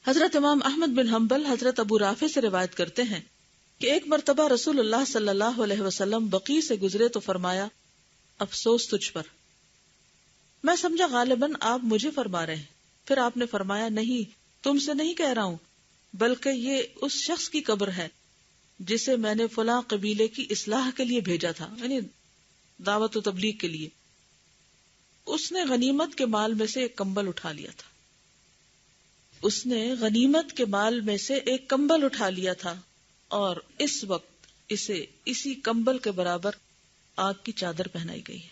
حضرت امام احمد بن حنبل حضرت ابو رافع سے روایت کرتے ہیں کہ ایک مرتبہ رسول اللہ صلی اللہ علیہ وسلم بقیع سے گزرے تو فرمایا افسوس تجھ پر. میں سمجھا غالباً آپ مجھے فرما رہے ہیں. پھر آپ نے فرمایا نہیں، تم سے نہیں کہہ رہا ہوں، بلکہ یہ اس شخص کی قبر ہے جسے میں نے فلاں قبیلے کی اصلاح کے لیے بھیجا تھا، یعنی دعوت و تبلیغ کے لیے. اس نے غنیمت کے مال میں سے ایک کمبل اٹھا لیا تھا. اس نے غنیمت کے مال میں سے ایک کمبل اٹھا لیا تھا اور اس وقت اسے اسی کمبل کے برابر آگ کی چادر پہنائی گئی ہے.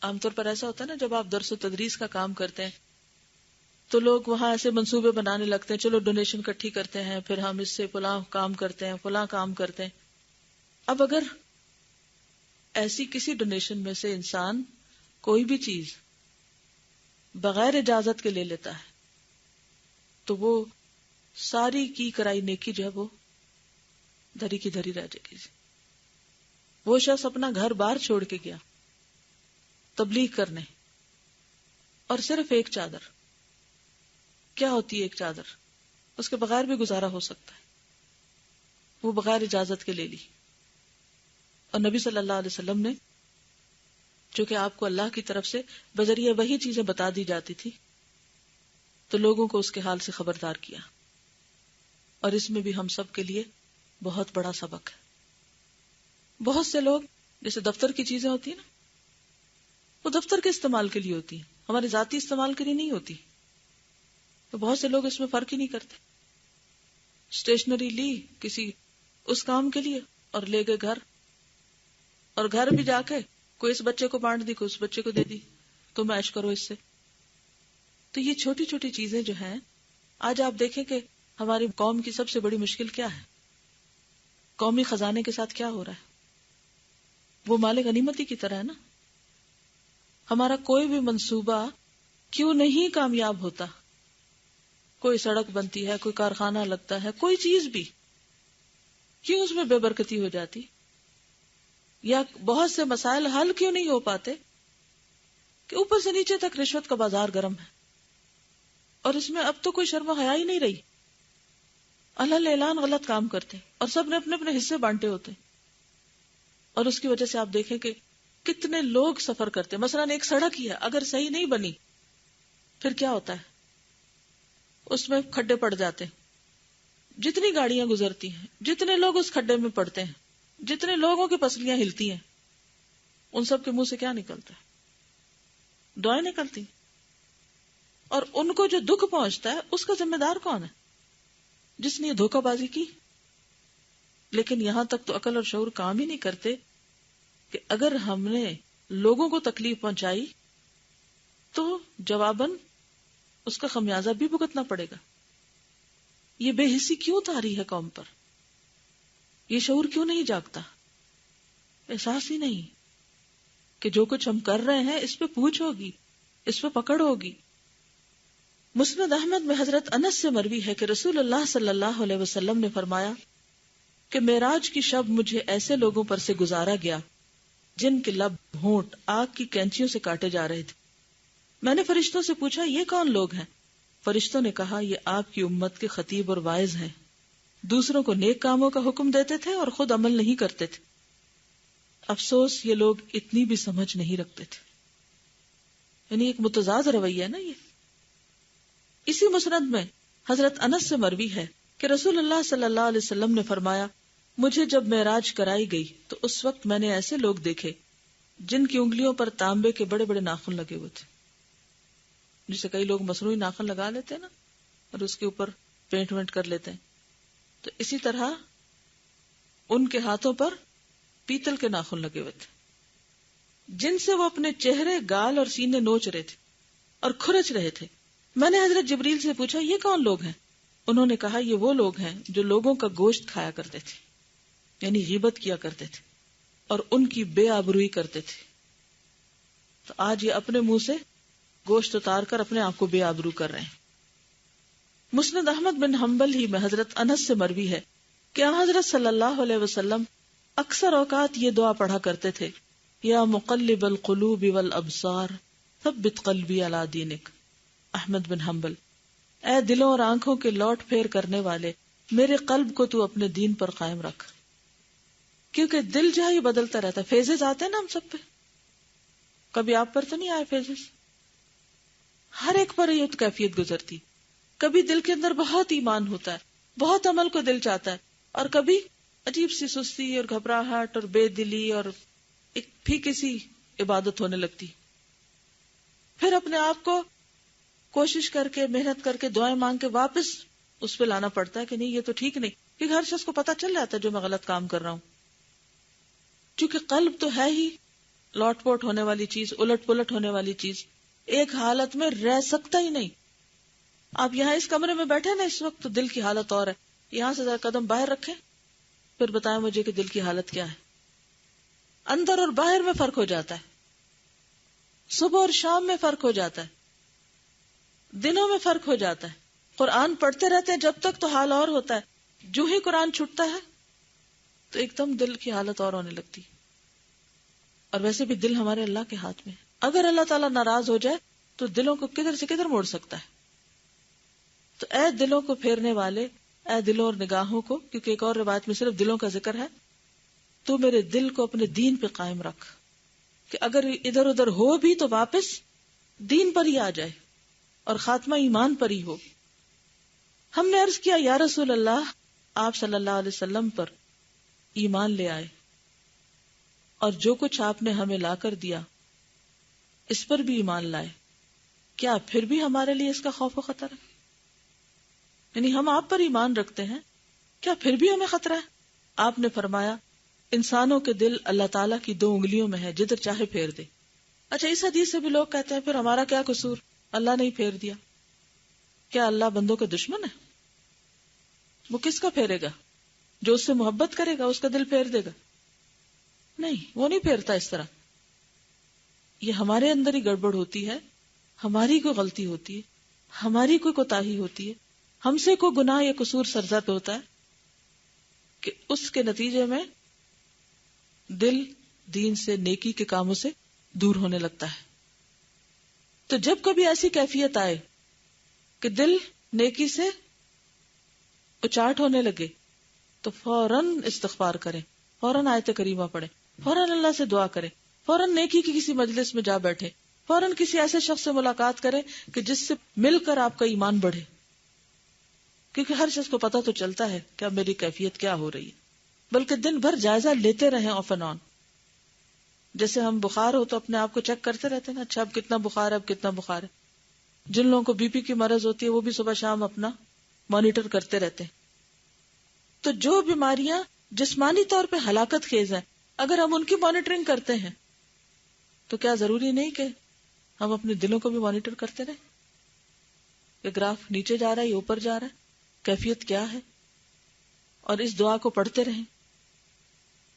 عام طور پر ایسا ہوتا ہے نا، جب آپ درس و تدریس کا کام کرتے ہیں تو لوگ وہاں ایسے منصوبے بنانے لگتے ہیں، چلو ڈونیشن اکٹھی کرتے ہیں، پھر ہم اس سے فلاں کام کرتے ہیں، فلاں کام کرتے ہیں. اب اگر ایسی کسی ڈونیشن میں سے انسان کوئی بھی چیز بغیر اجازت کے لے لیتا ہے تو وہ ساری کی کرائی نیکی جو ہے وہ دھری کی دھری رہ جائے گی. وہ شخص اپنا گھر بار چھوڑ کے گیا تبلیغ کرنے، اور صرف ایک چادر، کیا ہوتی ہے ایک چادر، اس کے بغیر بھی گزارا ہو سکتا ہے، وہ بغیر اجازت کے لے لی. اور نبی صلی اللہ علیہ وسلم نے، چونکہ آپ کو اللہ کی طرف سے بذریعہ وہی چیزیں بتا دی جاتی تھی، تو لوگوں کو اس کے حال سے خبردار کیا. اور اس میں بھی ہم سب کے لیے بہت بڑا سبق ہے. بہت سے لوگ، جیسے دفتر کی چیزیں ہوتی ہیں نا، وہ دفتر کے استعمال کے لیے ہوتی ہیں، ہمارے ذاتی استعمال کے لیے نہیں ہوتی. تو بہت سے لوگ اس میں فرق ہی نہیں کرتے. اسٹیشنری لی کسی اس کام کے لیے اور لے گئے گھر، اور گھر بھی جا کے کوئی اس بچے کو بانٹ دی، کوئی اس بچے کو دے دی، تم عیش کرو اس سے. تو یہ چھوٹی چھوٹی چیزیں جو ہیں، آج آپ دیکھیں کہ ہماری قوم کی سب سے بڑی مشکل کیا ہے، قومی خزانے کے ساتھ کیا ہو رہا ہے. وہ مال غنیمتی کی طرح ہے نا. ہمارا کوئی بھی منصوبہ کیوں نہیں کامیاب ہوتا، کوئی سڑک بنتی ہے، کوئی کارخانہ لگتا ہے، کوئی چیز بھی، کیوں اس میں بے برکتی ہو جاتی، یا بہت سے مسائل حل کیوں نہیں ہو پاتے، کہ اوپر سے نیچے تک رشوت کا بازار گرم ہے. اور اس میں اب تو کوئی شرم و حیا ہی نہیں رہی. اللہ اعلان غلط کام کرتے اور سب نے اپنے اپنے حصے بانٹے ہوتے. اور اس کی وجہ سے آپ دیکھیں کہ کتنے لوگ سفر کرتے. مثلا ایک سڑک ہی ہے، اگر صحیح نہیں بنی پھر کیا ہوتا ہے، اس میں کھڈے پڑ جاتے ہیں. جتنی گاڑیاں گزرتی ہیں، جتنے لوگ اس کھڈے میں پڑتے ہیں، جتنے لوگوں کی پسلیاں ہلتی ہیں، ان سب کے منہ سے کیا نکلتا ہے؟ دعائیں نکلتی. اور ان کو جو دکھ پہنچتا ہے اس کا ذمہ دار کون ہے؟ جس نے یہ دھوکہ بازی کی. لیکن یہاں تک تو عقل اور شعور کام ہی نہیں کرتے کہ اگر ہم نے لوگوں کو تکلیف پہنچائی تو جواباً اس کا خمیازہ بھی بھگتنا پڑے گا. یہ بے حسی کیوں طاری ہے قوم پر؟ یہ شعور کیوں نہیں جاگتا؟ احساس ہی نہیں کہ جو کچھ ہم کر رہے ہیں اس پہ پوچھ ہوگی، اس پہ پکڑ ہوگی. مسند احمد میں حضرت انس سے مروی ہے کہ رسول اللہ صلی اللہ علیہ وسلم نے فرمایا کہ معراج کی شب مجھے ایسے لوگوں پر سے گزارا گیا جن کے لب ہونٹ آگ کی کینچیوں سے کاٹے جا رہے تھے. میں نے فرشتوں سے پوچھا یہ کون لوگ ہیں؟ فرشتوں نے کہا یہ آپ کی امت کے خطیب اور واعظ ہیں، دوسروں کو نیک کاموں کا حکم دیتے تھے اور خود عمل نہیں کرتے تھے. افسوس یہ لوگ اتنی بھی سمجھ نہیں رکھتے تھے. یعنی ایک متضاد رویہ ہے نا یہ. اسی مسند میں حضرت انس سے مروی ہے کہ رسول اللہ صلی اللہ علیہ وسلم نے فرمایا مجھے جب معراج کرائی گئی تو اس وقت میں نے ایسے لوگ دیکھے جن کی انگلیوں پر تانبے کے بڑے بڑے ناخن لگے ہوئے تھے. جسے کئی لوگ مصنوعی ناخن لگا لیتے ہیں نا اور اس کے اوپر پینٹ وینٹ کر لیتے ہیں، تو اسی طرح ان کے ہاتھوں پر پیتل کے ناخن لگے ہوئے تھے جن سے وہ اپنے چہرے، گال اور سینے نوچ رہے تھے اور کھرچ رہے تھے. میں نے حضرت جبریل سے پوچھا یہ کون لوگ ہیں؟ انہوں نے کہا یہ وہ لوگ ہیں جو لوگوں کا گوشت کھایا کرتے تھے، یعنی غیبت کیا کرتے تھے اور ان کی بے آبروئی کرتے تھے. تو آج یہ اپنے منہ سے گوشت اتار کر اپنے آپ کو بے آبرو کر رہے ہیں. مسند احمد بن حنبل ہی میں حضرت انس سے مروی ہے کہ حضرت صلی اللہ علیہ وسلم اکثر اوقات یہ دعا پڑھا کرتے تھے، یا مقلب القلوب والابصار ثبت قلبی علی دینک. احمد بن حنبل. اے دلوں اور آنکھوں کے لوٹ پھیر کرنے والے، میرے قلب کو تو اپنے دین پر قائم رکھ. کیونکہ دل جو ہے یہ بدلتا رہتا ہے. فیزز آتے ہیں نا ہم سب پہ. کبھی آپ پر تو نہیں آئے فیزز؟ ہر ایک پر یہ کیفیت گزرتی. کبھی دل کے اندر بہت ایمان ہوتا ہے، بہت عمل کو دل چاہتا ہے، اور کبھی عجیب سی سستی اور گھبراہٹ اور بے دلی اور ایک پھیکی سی عبادت ہونے لگتی. پھر اپنے آپ کو کوشش کر کے، محنت کر کے، دعائیں مانگ کے واپس اس پہ لانا پڑتا ہے کہ نہیں یہ تو ٹھیک نہیں، کیونکہ ہر شخص کو پتا چل جاتا ہے جو میں غلط کام کر رہا ہوں. چونکہ قلب تو ہے ہی لوٹ پوٹ ہونے والی چیز، الٹ پلٹ ہونے والی چیز، ایک حالت میں رہ سکتا ہی نہیں. آپ یہاں اس کمرے میں بیٹھے نا اس وقت، تو دل کی حالت اور ہے. یہاں سے ذرا قدم باہر رکھیں، پھر بتائیں مجھے کہ دل کی حالت کیا ہے. اندر اور باہر میں فرق ہو جاتا ہے، صبح اور شام میں فرق ہو جاتا ہے، دنوں میں فرق ہو جاتا ہے. قرآن پڑھتے رہتے ہیں جب تک تو حال اور ہوتا ہے، جو ہی قرآن چھٹتا ہے تو ایک دم دل کی حالت اور ہونے لگتی. اور ویسے بھی دل ہمارے اللہ کے ہاتھ میں ہے. اگر اللہ تعالیٰ ناراض ہو جائے تو دلوں کو کدھر سے کدھر موڑ سکتا ہے. تو اے دلوں کو پھیرنے والے، اے دلوں اور نگاہوں کو، کیونکہ ایک اور روایت میں صرف دلوں کا ذکر ہے، تو میرے دل کو اپنے دین پہ قائم رکھ، کہ اگر ادھر ادھر ہو بھی تو واپس دین پر ہی آ جائے اور خاتمہ ایمان پر ہی ہو. ہم نے عرض کیا یا رسول اللہ، آپ صلی اللہ علیہ وسلم پر ایمان لے آئے اور جو کچھ آپ نے ہمیں لا کر دیا اس پر بھی ایمان لائے، کیا پھر بھی ہمارے لیے اس کا خوف و خطر ہے؟ یعنی ہم آپ پر ایمان رکھتے ہیں، کیا پھر بھی ہمیں خطرہ ہے؟ آپ نے فرمایا انسانوں کے دل اللہ تعالیٰ کی 2 انگلیوں میں ہے، جدھر چاہے پھیر دے. اچھا، اس حدیث سے بھی لوگ کہتے ہیں پھر ہمارا کیا قصور، اللہ نے ہی پھیر دیا. کیا اللہ بندوں کا دشمن ہے؟ وہ کس کا پھیرے گا؟ جو اس سے محبت کرے گا اس کا دل پھیر دے گا؟ نہیں، وہ نہیں پھیرتا اس طرح. یہ ہمارے اندر ہی گڑبڑ ہوتی ہے، ہماری کوئی غلطی ہوتی ہے، ہماری کوئی کوتاہی ہوتی ہے، ہم سے کوئی گناہ یا قصور سرزد ہوتا ہے کہ اس کے نتیجے میں دل دین سے، نیکی کے کاموں سے دور ہونے لگتا ہے. تو جب کبھی ایسی کیفیت آئے کہ دل نیکی سے اچاٹ ہونے لگے تو فوراً استغفار کریں، فوراً آیت کریمہ پڑھیں، فوراً اللہ سے دعا کریں، فوراً نیکی کی کسی مجلس میں جا بیٹھے، فوراً کسی ایسے شخص سے ملاقات کریں کہ جس سے مل کر آپ کا ایمان بڑھے. کیونکہ ہر شخص کو پتا تو چلتا ہے کہ اب میری کیفیت کیا ہو رہی ہے. بلکہ دن بھر جائزہ لیتے رہیں آف اینڈ آن. جیسے ہم بخار ہو تو اپنے آپ کو چیک کرتے رہتے ہیں نا، اچھا اب کتنا بخار ہے، اب کتنا بخار ہے. جن لوگوں کو بی پی کی مرض ہوتی ہے وہ بھی صبح شام اپنا مانیٹر کرتے رہتے ہیں. تو جو بیماریاں جسمانی طور پہ ہلاکت خیز ہیں، اگر ہم ان کی مانیٹرنگ کرتے ہیں تو کیا ضروری نہیں کہ ہم اپنے دلوں کو بھی مانیٹر کرتے رہیں؟ کہ گراف نیچے جا رہا ہے یا اوپر جا رہا ہے، کیفیت کیا ہے، اور اس دعا کو پڑھتے رہیں.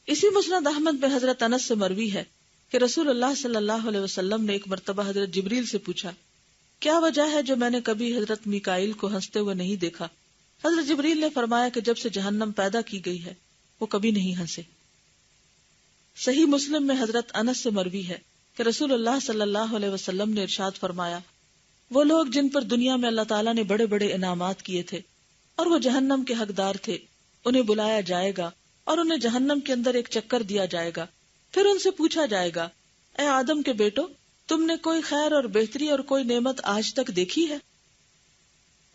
اسی مسند احمد میں حضرت انس سے مروی ہے کہ رسول اللہ صلی اللہ علیہ وسلم نے ایک مرتبہ حضرت جبریل سے پوچھا، کیا وجہ ہے جو میں نے کبھی حضرت میکائیل کو ہنستے ہوئے نہیں دیکھا؟ حضرت جبریل نے فرمایا کہ جب سے جہنم پیدا کی گئی ہے وہ کبھی نہیں ہنسے. صحیح مسلم میں حضرت انس سے مروی ہے کہ رسول اللہ صلی اللہ علیہ وسلم نے ارشاد فرمایا، وہ لوگ جن پر دنیا میں اللہ تعالیٰ نے بڑے بڑے انعامات کیے تھے اور وہ جہنم کے حقدار تھے، انہیں بلایا جائے گا اور انہیں جہنم کے اندر ایک چکر دیا جائے گا. پھر ان سے پوچھا جائے گا، اے آدم کے بیٹو، تم نے کوئی خیر اور بہتری اور کوئی نعمت آج تک دیکھی ہے؟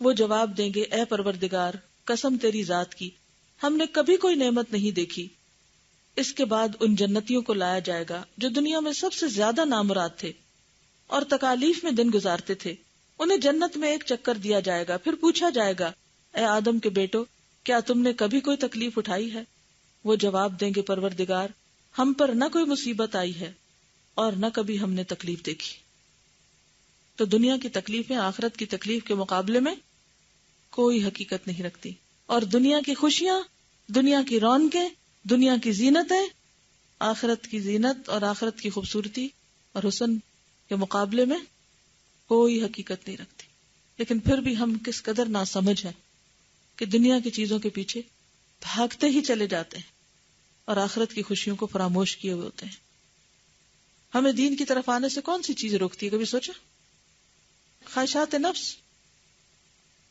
وہ جواب دیں گے، اے پروردگار، قسم تیری ذات کی، ہم نے کبھی کوئی نعمت نہیں دیکھی. اس کے بعد ان جنتیوں کو لایا جائے گا جو دنیا میں سب سے زیادہ نامراد تھے اور تکالیف میں دن گزارتے تھے. انہیں جنت میں ایک چکر دیا جائے گا. پھر پوچھا جائے گا، اے آدم کے بیٹو، کیا تم نے کبھی کوئی تکلیف اٹھائی ہے؟ وہ جواب دیں گے، پروردگار، ہم پر نہ کوئی مصیبت آئی ہے اور نہ کبھی ہم نے تکلیف دیکھی. تو دنیا کی تکلیفیں آخرت کی تکلیف کے مقابلے میں کوئی حقیقت نہیں رکھتی. اور دنیا کی خوشیاں، دنیا کی رونقیں، دنیا کی زینتیں آخرت کی زینت اور آخرت کی خوبصورتی اور حسن کے مقابلے میں کوئی حقیقت نہیں رکھتی. لیکن پھر بھی ہم کس قدر ناسمجھ ہیں کہ دنیا کی چیزوں کے پیچھے بھاگتے ہی چلے جاتے ہیں اور آخرت کی خوشیوں کو فراموش کیے ہوئے ہوتے ہیں. ہمیں دین کی طرف آنے سے کون سی چیز روکتی ہے؟ کبھی سوچا؟ خواہشات نفس.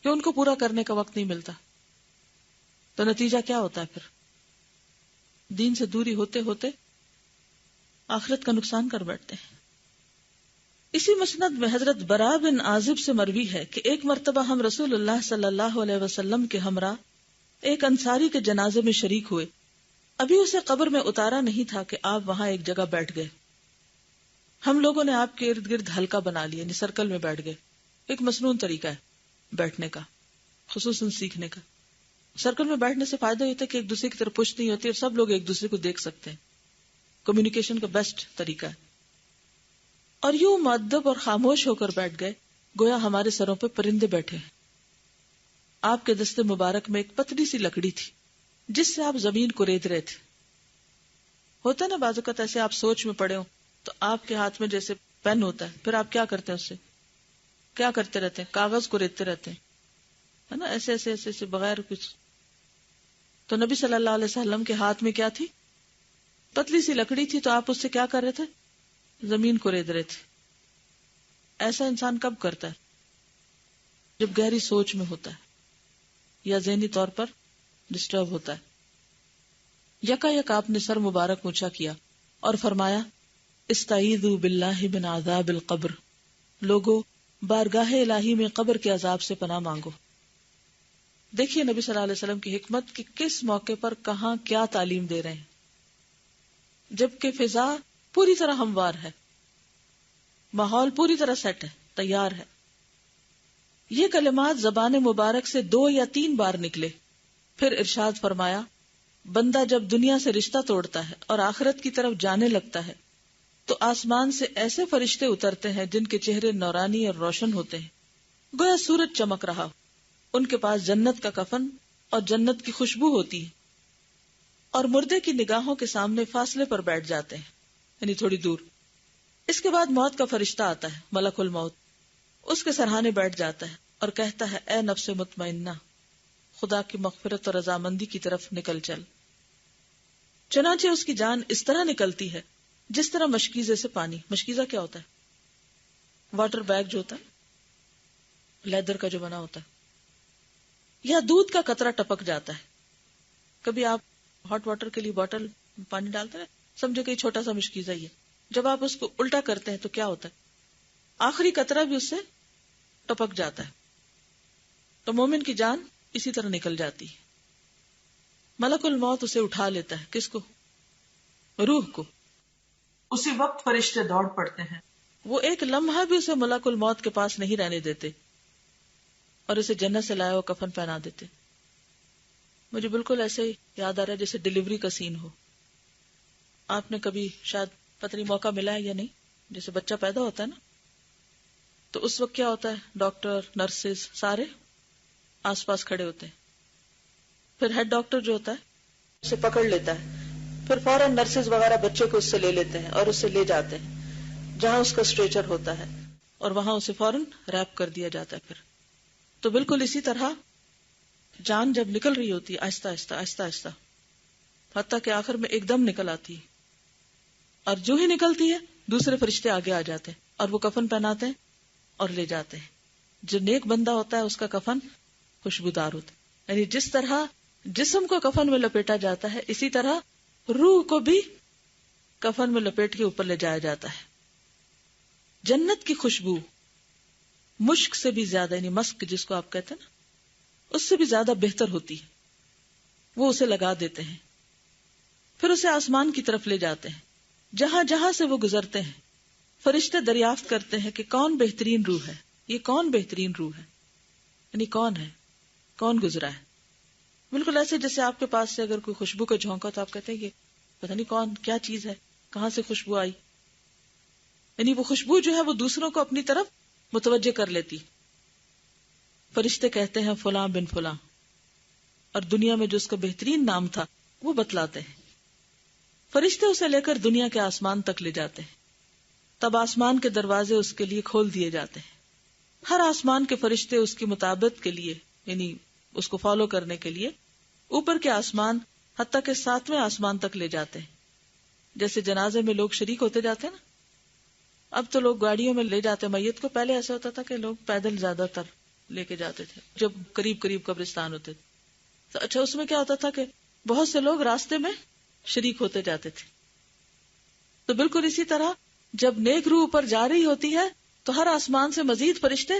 کہ ان کو پورا کرنے کا وقت نہیں ملتا. تو نتیجہ کیا ہوتا ہے؟ پھر دین سے دوری ہوتے ہوتے آخرت کا نقصان کر بیٹھتے ہیں. اسی مسند میں حضرت براء بن عازب سے مروی ہے کہ ایک مرتبہ ہم رسول اللہ صلی اللہ علیہ وسلم کے ہمراہ ایک انصاری کے جنازے میں شریک ہوئے. ابھی اسے قبر میں اتارا نہیں تھا کہ آپ وہاں ایک جگہ بیٹھ گئے. ہم لوگوں نے آپ کے ارد گرد حلقہ بنا لیا، یعنی سرکل میں بیٹھ گئے. ایک مسنون طریقہ ہے بیٹھنے کا، خصوصاً سیکھنے کا. سرکل میں بیٹھنے سے فائدہ یہ ہوتا ہے کہ ایک دوسرے کی طرف پشت نہیں ہوتی اور سب لوگ ایک دوسرے کو دیکھ سکتے ہیں. کمیونیکیشن کا بیسٹ طریقہ ہے. اور یوں مؤدب اور خاموش ہو کر بیٹھ گئے گویا ہمارے سروں پہ پرندے بیٹھے ہیں. آپ کے دستے مبارک میں ایک پتلی سی لکڑی تھی جس سے آپ زمین کو رید رہے تھے. ہوتا ہے نا بعض اوقات ایسے آپ سوچ میں پڑے ہو تو آپ کے ہاتھ میں جیسے پین ہوتا ہے، پھر آپ کیا کرتے ہیں؟ اس سے کیا کرتے رہتے ہیں؟ کاغذ کو ریدتے رہتے ہیں، ہے نا، ایسے ایسے ایسے ایسے بغیر کچھ. تو نبی صلی اللہ علیہ وسلم کے ہاتھ میں کیا تھی؟ پتلی سی لکڑی تھی. تو آپ اس سے کیا کر رہے تھے؟ زمین کو رید رہے تھے. ایسا انسان کب کرتا ہے؟ جب گہری سوچ میں ہوتا ہے یا ذہنی طور پر ڈسٹرب ہوتا ہے. یکا یک آپ نے سر مبارک اونچا کیا اور فرمایا استعیذوا باللہ من عذاب القبر. لوگو بارگاہ الہی میں قبر کے عذاب سے پناہ مانگو. دیکھیے نبی صلی اللہ علیہ وسلم کی حکمت کہ کس موقع پر کہاں کیا تعلیم دے رہے ہیں، جبکہ فضا پوری طرح ہموار ہے، ماحول پوری طرح سیٹ ہے، تیار ہے. یہ کلمات زبان مبارک سے 2 یا 3 بار نکلے. پھر ارشاد فرمایا بندہ جب دنیا سے رشتہ توڑتا ہے اور آخرت کی طرف جانے لگتا ہے تو آسمان سے ایسے فرشتے اترتے ہیں جن کے چہرے نورانی اور روشن ہوتے ہیں، گویا سورج چمک رہا. ان کے پاس جنت کا کفن اور جنت کی خوشبو ہوتی ہے، اور مردے کی نگاہوں کے سامنے فاصلے پر بیٹھ جاتے ہیں، یعنی تھوڑی دور. اس کے بعد موت کا فرشتہ آتا ہے، ملک الموت. اس کے سرہانے بیٹھ جاتا ہے اور کہتا ہے اے نفس مطمئنہ، خدا کی مغفرت اور رضامندی کی طرف نکل چل. چنانچہ اس کی جان اس طرح نکلتی ہے جس طرح مشکیزے سے پانی. مشکیزہ کیا ہوتا ہے؟ واٹر بیگ جو ہوتا ہے، لیدر کا جو بنا ہوتا ہے، یا دودھ کا قطرہ ٹپک جاتا ہے. کبھی آپ ہاٹ واٹر کے لیے بوٹل پانی ڈالتے ہیں، سمجھے کہ چھوٹا سا مشکیزہ ہی ہے. جب آپ اس کو الٹا کرتے ہیں تو کیا ہوتا ہے؟ آخری قطرہ بھی اس سے ٹپک جاتا ہے. تو مومن کی جان اسی طرح نکل جاتی ہے. ملک الموت اسے اٹھا لیتا ہے. کس کو؟ روح کو. اسی وقت فرشتے دوڑ پڑتے ہیں. وہ ایک لمحہ بھی اسے ملک الموت کے پاس نہیں رہنے دیتے اور اسے جنت سے لایا ہوا کفن پہنا دیتے. مجھے بالکل ایسے ہی یاد آ رہا ہے جیسے ڈلیوری کا سین ہو. آپ نے کبھی شاید پتہ نہیں موقع ملا ہے یا نہیں، جیسے بچہ پیدا ہوتا ہے نا، تو اس وقت کیا ہوتا ہے؟ ڈاکٹر، نرسز سارے آس پاس کھڑے ہوتے ہیں. پھر ہیڈ ڈاکٹر جو ہوتا ہے اسے پکڑ لیتا ہے، پھر فوراً نرسز وغیرہ بچے کو اس سے لے لیتے ہیں اور اسے لے جاتے ہیں جہاں اس کا اسٹریچر ہوتا ہے، اور وہاں اسے فوراً ریپ کر دیا جاتا ہے. پھر تو بالکل اسی طرح جان جب نکل رہی ہوتی ہے آہستہ آہستہ آہستہ آہستہ، حتیٰ کہ آخر میں ایک دم نکل آتی ہے، اور جو ہی نکلتی ہے دوسرے فرشتے آگے آ جاتے ہیں اور وہ کفن پہناتے ہیں اور لے جاتے ہیں. جو نیک بندہ ہوتا ہے اس کا کفن خوشبودار ہوتا ہے. یعنی جس طرح جسم کو کفن میں لپیٹا جاتا ہے اسی طرح روح کو بھی کفن میں لپیٹ کے اوپر لے جایا جاتا ہے. جنت کی خوشبو مشک سے بھی زیادہ، یعنی مسک جس کو آپ کہتے ہیں نا، اس سے بھی زیادہ بہتر ہوتی ہے. وہ اسے لگا دیتے ہیں، پھر اسے آسمان کی طرف لے جاتے ہیں. جہاں جہاں سے وہ گزرتے ہیں فرشتے دریافت کرتے ہیں کہ کون بہترین روح ہے، یہ کون بہترین روح ہے، یعنی کون ہے، کون گزرا ہے. بالکل ایسے جیسے آپ کے پاس سے اگر کوئی خوشبو کا جھونکا تو آپ کہتے ہیں کہ پتہ نہیں کون، کیا چیز ہے، کہاں سے خوشبو آئی. یعنی وہ خوشبو جو ہے وہ دوسروں کو اپنی طرف متوجہ کر لیتی. فرشتے کہتے ہیں فلاں بن فلاں، اور دنیا میں جو اس کا بہترین نام تھا وہ بتلاتے ہیں. فرشتے اسے لے کر دنیا کے آسمان تک لے جاتے ہیں. تب آسمان کے دروازے اس کے لیے کھول دیے جاتے ہیں. ہر آسمان کے فرشتے اس کی مطابقت کے لیے، یعنی اس کو فالو کرنے کے لیے اوپر کے آسمان حتیٰ کہ 7ویں آسمان تک لے جاتے ہیں. جیسے جنازے میں لوگ شریک ہوتے جاتے ہیں نا، اب تو لوگ گاڑیوں میں لے جاتے ہیں میت کو. پہلے ایسا ہوتا تھا کہ لوگ پیدل زیادہ تر لے کے جاتے تھے جب قریب قریب قبرستان ہوتے تھے. تو اچھا اس میں کیا ہوتا تھا کہ بہت سے لوگ راستے میں شریک ہوتے جاتے تھے. تو بالکل اسی طرح جب نیک روح اوپر جا رہی ہوتی ہے تو ہر آسمان سے مزید فرشتے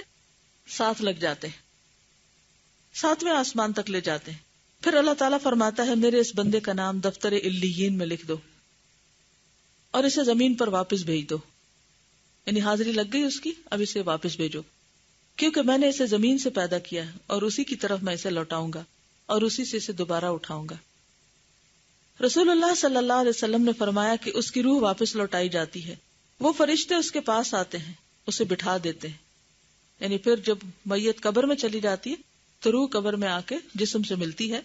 ساتھ لگ جاتے ہیں, 7ویں آسمان تک لے جاتے ہیں. پھر اللہ تعالیٰ فرماتا ہے میرے اس بندے کا نام دفتر علیین میں لکھ دو اور اسے زمین پر واپس بھیج دو. یعنی حاضری لگ گئی اس کی, اب اسے واپس بھیجو, کیونکہ میں نے اسے زمین سے پیدا کیا ہے اور اسی کی طرف میں اسے لوٹاؤں گا اور اسی سے اسے دوبارہ اٹھاؤں گا. رسول اللہ صلی اللہ علیہ وسلم نے فرمایا کہ اس کی روح واپس لوٹائی جاتی ہے. وہ فرشتے اس کے پاس آتے ہیں, اسے بٹھا دیتے ہیں. یعنی پھر جب میت قبر میں چلی جاتی ہے تو روح قبر میں آ کے جسم سے ملتی ہے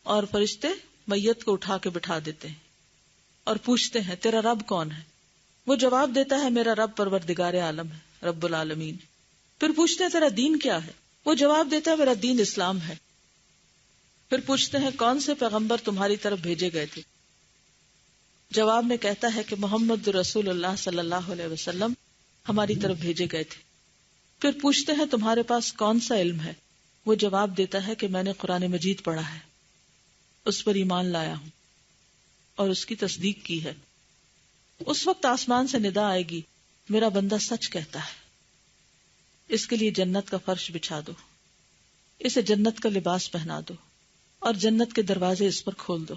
اور فرشتے میت کو اٹھا کے بٹھا دیتے ہیں اور پوچھتے ہیں تیرا رب کون ہے؟ وہ جواب دیتا ہے میرا رب پروردگار عالم ہے, رب العالمین. پھر پوچھتے ہیں تیرا دین کیا ہے؟ وہ جواب دیتا ہے میرا دین اسلام ہے. پھر پوچھتے ہیں کون سے پیغمبر تمہاری طرف بھیجے گئے تھے؟ جواب میں کہتا ہے کہ محمد رسول اللہ صلی اللہ علیہ وسلم ہماری طرف بھیجے گئے تھے. پھر پوچھتے ہیں تمہارے پاس کون سا علم ہے؟ وہ جواب دیتا ہے کہ میں نے قرآن مجید پڑھا ہے, اس پر ایمان لایا ہوں اور اس کی تصدیق کی ہے. اس وقت آسمان سے ندا آئے گی میرا بندہ سچ کہتا ہے, اس کے لیے جنت کا فرش بچھا دو, اسے جنت کا لباس پہنا دو اور جنت کے دروازے اس پر کھول دو.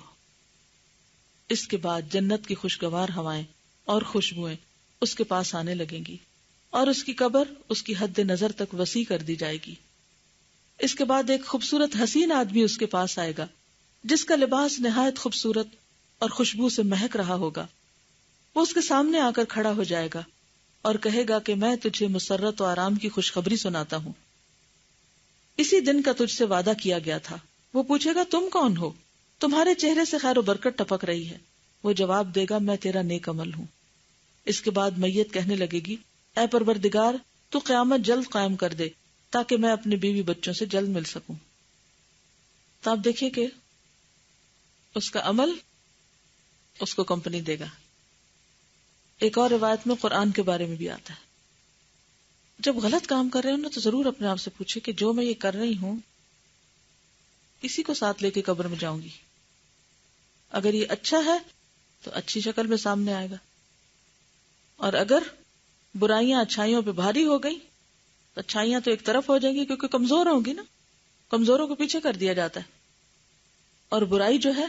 اس کے بعد جنت کی خوشگوار ہوائیں اور خوشبوئیں اس کے پاس آنے لگیں گی اور اس کی قبر اس کی حد نظر تک وسیع کر دی جائے گی. اس کے بعد ایک خوبصورت حسین آدمی اس کے پاس آئے گا جس کا لباس نہایت خوبصورت اور خوشبو سے مہک رہا ہوگا. وہ اس کے سامنے آ کر کھڑا ہو جائے گا اور کہے گا کہ میں تجھے مسرت و آرام کی خوشخبری سناتا ہوں, اسی دن کا تجھ سے وعدہ کیا گیا تھا. وہ پوچھے گا تم کون ہو؟ تمہارے چہرے سے خیر و برکت ٹپک رہی ہے. وہ جواب دے گا میں تیرا نیک عمل ہوں. اس کے بعد میت کہنے لگے گی اے پروردگار تو قیامت جلد قائم کر دے تاکہ میں اپنے بیوی بچوں سے جلد مل سکوں. تو آپ دیکھیں کہ اس کا عمل اس کو کمپنی دے گا. ایک اور روایت میں قرآن کے بارے میں بھی آتا ہے جب غلط کام کر رہے ہو نا تو ضرور اپنے آپ سے پوچھے کہ جو میں یہ کر رہی ہوں اسی کو ساتھ لے کے قبر میں جاؤں گی. اگر یہ اچھا ہے تو اچھی شکل میں سامنے آئے گا, اور اگر برائیاں اچھائیوں پہ بھاری ہو گئی تو اچھائیاں تو ایک طرف ہو جائیں گی کیونکہ کمزور ہوں گی نا, کمزوروں کو پیچھے کر دیا جاتا ہے, اور برائی جو ہے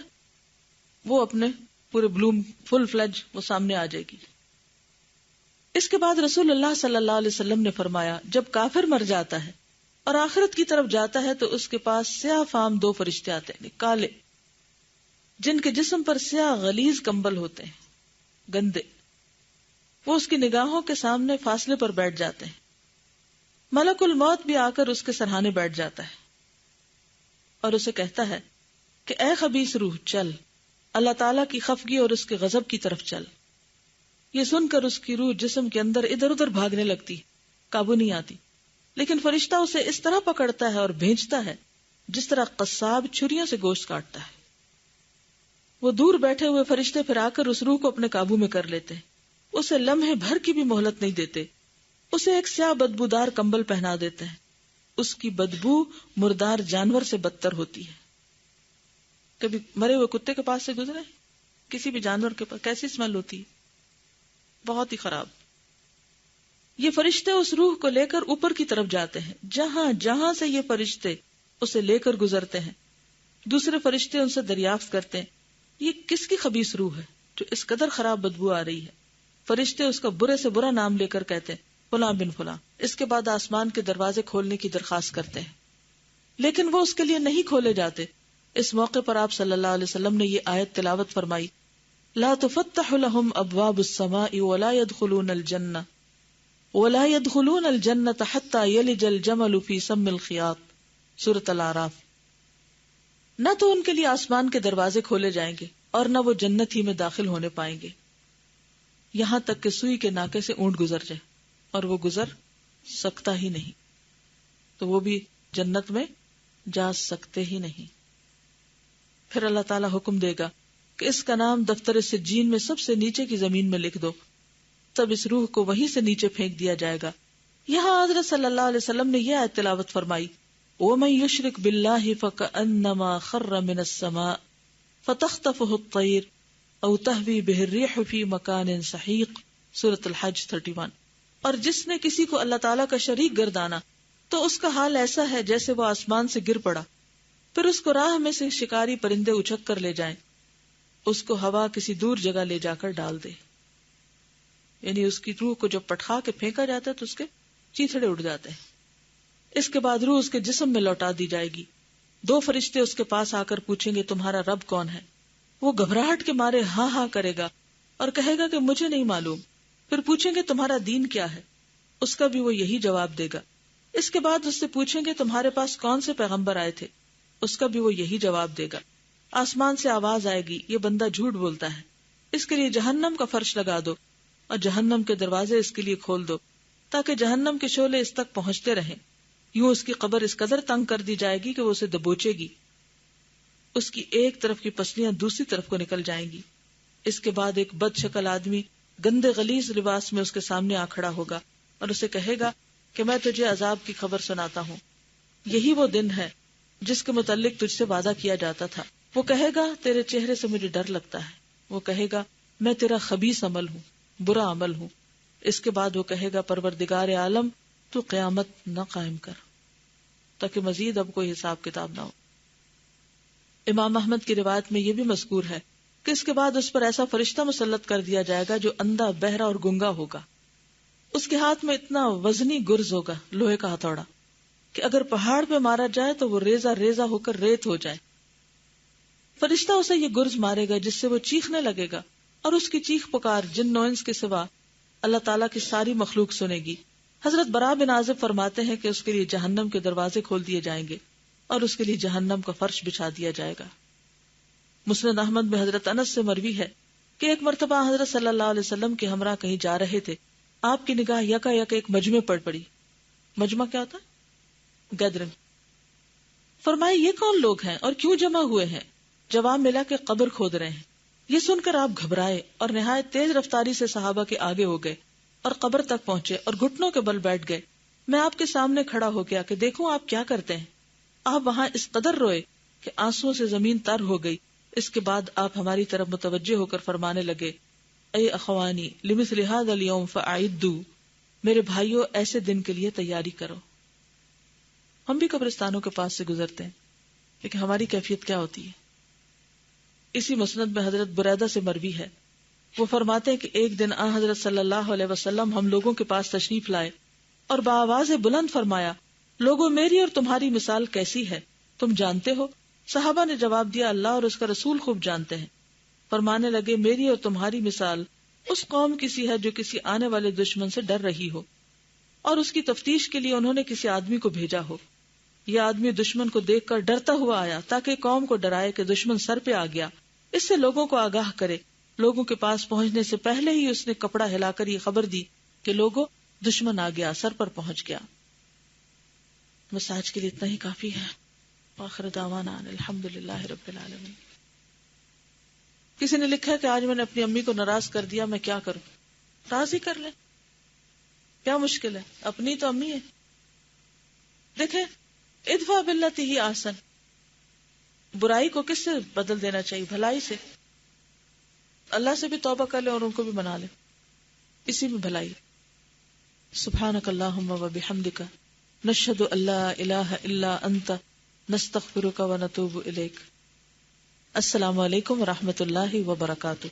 وہ اپنے پورے بلوم فل فلیج وہ سامنے آ جائے گی. اس کے بعد رسول اللہ صلی اللہ علیہ وسلم نے فرمایا جب کافر مر جاتا ہے اور آخرت کی طرف جاتا ہے تو اس کے پاس سیاہ فام 2 فرشتے آتے ہیں, کالے, جن کے جسم پر سیاہ غلیظ کمبل ہوتے ہیں, گندے. وہ اس کی نگاہوں کے سامنے فاصلے پر بیٹھ جاتے ہیں. ملک الموت بھی آ کر اس کے سرہانے بیٹھ جاتا ہے اور اسے کہتا ہے کہ اے خبیث روح چل, اللہ تعالیٰ کی خفگی اور اس کے غضب کی طرف چل. یہ سن کر اس کی روح جسم کے اندر ادھر ادھر بھاگنے لگتی, قابو نہیں آتی, لیکن فرشتہ اسے اس طرح پکڑتا ہے اور بھیجتا ہے جس طرح قصاب چھریوں سے گوشت کاٹتا ہے. وہ دور بیٹھے ہوئے فرشتے پھر آ کر اس روح کو اپنے قابو میں کر لیتے ہیں, اسے لمحے بھر کی بھی مہلت نہیں دیتے, اسے ایک سیاہ بدبودار کمبل پہنا دیتے ہیں. اس کی بدبو مردار جانور سے بدتر ہوتی ہے. کبھی مرے ہوئے کتے کے پاس سے گزرے, کسی بھی جانور کے پاس کیسی اسمیل ہوتی ہے, بہت ہی خراب. یہ فرشتے اس روح کو لے کر اوپر کی طرف جاتے ہیں, جہاں جہاں سے یہ فرشتے اسے لے کر گزرتے ہیں دوسرے فرشتے ان سے دریافت کرتے ہیں یہ کس کی خبیث روح ہے جو اس قدر خراب بدبو آ رہی ہے. فرشتے اس کا برے سے برا نام لے کر کہتے ہیں فلاں بن فلاں. اس کے بعد آسمان کے دروازے کھولنے کی درخواست کرتے ہیں, لیکن وہ اس کے لیے نہیں کھولے جاتے. اس موقع پر آپ صلی اللہ علیہ وسلم نے یہ آیت تلاوت فرمائی, لا تفتح لهم ابواب السماء ولا يدخلون الجنة حتى يلج الجمل في سم الخياط. سورۃ الاعراف. نہ تو ان کے لیے آسمان کے دروازے کھولے جائیں گے اور نہ وہ جنت ہی میں داخل ہونے پائیں گے یہاں تک کہ سوئی کے ناکے سے اونٹ گزر جائے, اور وہ گزر سکتا ہی نہیں, تو وہ بھی جنت میں جا سکتے ہی نہیں. پھر اللہ تعالیٰ حکم دے گا کہ اس کا نام دفتر سجین میں سب سے نیچے کی زمین میں لکھ دو. تب اس روح کو وہیں سے نیچے پھینک دیا جائے گا یہاں حضرت صلی اللہ علیہ وسلم نے یہ آیت تلاوت فرمائی، وَمَن يُشْرِكْ بِاللَّهِ فَكَأَنَّمَا خَرَّ مِنَ السَّمَاءِ فَتَخْطَفُهُ الطَّيْرُ أَوْ تَهْوِي بِهِ الرِّيحُ فِي مَكَانٍ سَحِيقٍ، سورۃ الحج 31۔ اور جس نے کسی کو اللہ تعالیٰ کا شریک گردانا تو اس کا حال ایسا ہے جیسے وہ آسمان سے گر پڑا، پھر اس کو راہ میں سے شکاری پرندے اچک کر لے جائیں، اس کو ہوا کسی دور جگہ لے جا کر ڈال دے، یعنی اس کی روح کو جب پٹخا کے پھینکا جاتا ہے تو اس کے چیتھڑے اڑ جاتے ہیں۔ اس کے بعد روح اس کے جسم میں لوٹا دی جائے گی۔ 2 فرشتے اس کے پاس آ کر پوچھیں گے تمہارا رب کون ہے؟ وہ گھبراہٹ کے مارے ہاں ہاں کرے گا اور کہے گا کہ مجھے نہیں معلوم۔ پھر پوچھیں گے تمہارا دین کیا ہے؟ اس کا بھی وہ یہی جواب دے گا۔ اس کے بعد اس سے پوچھیں گے تمہارے پاس کون سے پیغمبر آئے تھے؟ اس کا بھی وہ یہی جواب دے گا۔ آسمان سے آواز آئے گی، یہ بندہ جھوٹ بولتا ہے، اس کے لیے جہنم کا فرش لگا دو اور جہنم کے دروازے اس کے لیے کھول دو تاکہ جہنم کے شعلے اس تک پہنچتے رہیں۔ یوں اس کی قبر اس قدر تنگ کر دی جائے گی کہ وہ اسے دبوچے گی، اس کی ایک طرف کی پسلیاں دوسری طرف کو نکل جائیں گی۔ اس کے بعد ایک بد شکل آدمی گندے غلیظ لباس میں اس کے سامنے آ کھڑا ہوگا اور اسے کہے گا کہ میں تجھے عذاب کی خبر سناتا ہوں، یہی وہ دن ہے جس کے متعلق تجھ سے وعدہ کیا جاتا تھا۔ وہ کہے گا تیرے چہرے سے مجھے ڈر لگتا ہے۔ وہ کہے گا میں تیرا خبیث عمل ہوں، برا عمل ہوں۔ اس کے بعد وہ کہے گا پروردگار عالم تو قیامت نہ قائم کر تاکہ مزید اب کوئی حساب کتاب نہ ہو۔ امام احمد کی روایت میں یہ بھی مذکور ہے کہ اس کے بعد اس پر ایسا فرشتہ مسلط کر دیا جائے گا جو اندھا، بہرا اور گنگا ہوگا۔ اس کے ہاتھ میں اتنا وزنی گرز ہوگا، لوہے کا ہتھوڑا، کہ اگر پہاڑ پہ مارا جائے تو وہ ریزہ ریزہ ہو کر ریت ہو جائے۔ فرشتہ اسے یہ گرز مارے گا جس سے وہ چیخنے لگے گا، اور اس کی چیخ پکار جن و انس کے سوا اللہ تعالیٰ کی ساری مخلوق سنے گی۔ حضرت براء بن عازب فرماتے ہیں کہ اس کے لیے جہنم کے دروازے کھول دیے جائیں گے اور اس کے لیے جہنم کا فرش بچھا دیا جائے گا۔ مسند احمد میں حضرت انس سے مروی ہے کہ ایک مرتبہ حضرت صلی اللہ علیہ وسلم کے ہمراہ کہیں جا رہے تھے، آپ کی نگاہ یکا یک ایک مجمع پر پڑی۔ مجمع کیا ہوتا ہے؟ گیدرنگ۔ فرمایا یہ کون لوگ ہیں اور کیوں جمع ہوئے ہیں؟ جواب ملا کہ قبر کھود رہے ہیں۔ یہ سن کر آپ گھبرائے اور نہایت تیز رفتاری سے صحابہ کے آگے ہو گئے اور قبر تک پہنچے اور گھٹنوں کے بل بیٹھ گئے۔ میں آپ کے سامنے کھڑا ہو گیا کہ دیکھوں آپ کیا کرتے ہیں۔ آپ وہاں اس قدر روئے کہ آنسوؤں سے زمین تر ہو گئی۔ اس کے بعد آپ ہماری طرف متوجہ ہو کر فرمانے لگے، اے اخوانی لمثل ھذا اليوم فاعدوا، میرے بھائیوں ایسے دن کے لیے تیاری کرو۔ ہم بھی قبرستانوں کے پاس سے گزرتے ہیں لیکن ہماری کیفیت کیا ہوتی ہے؟ اسی مسند میں حضرت بریدہ سے مروی ہے، وہ فرماتے ہیں کہ ایک دن آن حضرت صلی اللہ علیہ وسلم ہم لوگوں کے پاس تشریف لائے اور بآواز بلند فرمایا، لوگوں میری اور تمہاری مثال کیسی ہے، تم جانتے ہو؟ صحابہ نے جواب دیا، اللہ اور اس کا رسول خوب جانتے ہیں۔ فرمانے لگے، میری اور تمہاری مثال اس قوم کی سی ہے جو کسی آنے والے دشمن سے ڈر رہی ہو اور اس کی تفتیش کے لیے انہوں نے کسی آدمی کو بھیجا ہو۔ یہ آدمی دشمن کو دیکھ کر ڈرتا ہوا آیا تاکہ قوم کو ڈرائے کہ دشمن سر پہ آ گیا، اس سے لوگوں کو آگاہ کرے۔ لوگوں کے پاس پہنچنے سے پہلے ہی اس نے کپڑا ہلا کر یہ خبر دی کہ لوگوں دشمن آ گیا، سر پر پہنچ گیا۔ بس آج کے لیے اتنا ہی کافی ہے۔ آخر دعوانا الحمدللہ رب العالمین۔ کسی نے لکھا کہ آج میں نے اپنی امی کو ناراض کر دیا، میں کیا کروں؟ راضی کر لیں، کیا مشکل ہے؟ اپنی تو امی ہے۔ دیکھیں، ادفع باللتی ہی احسن، برائی کو کس سے بدل دینا چاہیے؟ بھلائی سے۔ اللہ سے بھی توبہ کر لیں اور ان کو بھی منا لیں، اسی میں بھلائی۔ سبحانک اللہم و بحمدک نشہد ان لا الہ الا انت نستغفرک و نتوب الیک۔ السلام علیکم و رحمۃ اللہ وبرکاتہ۔